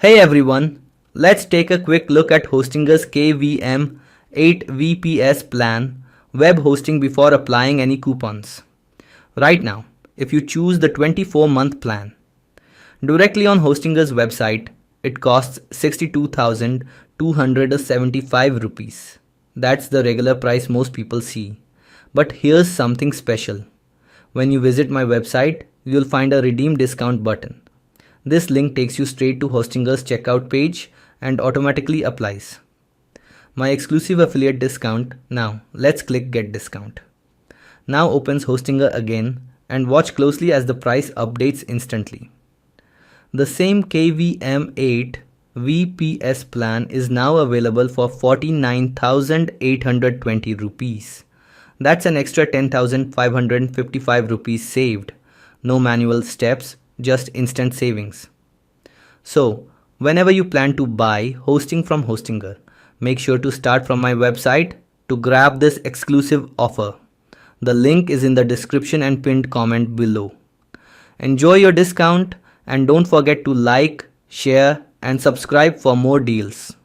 Hey everyone, let's take a quick look at Hostinger's KVM 8 VPS plan web hosting before applying any coupons. Right now, if you choose the 24-month plan, directly on Hostinger's website, it costs 62,275 rupees. That's the regular price most people see. But here's something special. When you visit my website, you'll find a redeem discount button. This link takes you straight to Hostinger's checkout page and automatically applies my exclusive affiliate discount. Now let's click get discount. Now opens Hostinger again and watch closely as the price updates instantly. The same KVM 8 VPS plan is now available for 49,820 rupees. That's an extra 10,555 rupees saved. No manual steps, just instant savings. So, whenever you plan to buy hosting from Hostinger, make sure to start from my website to grab this exclusive offer. The link is in the description and pinned comment below. Enjoy your discount and don't forget to like, share and subscribe for more deals.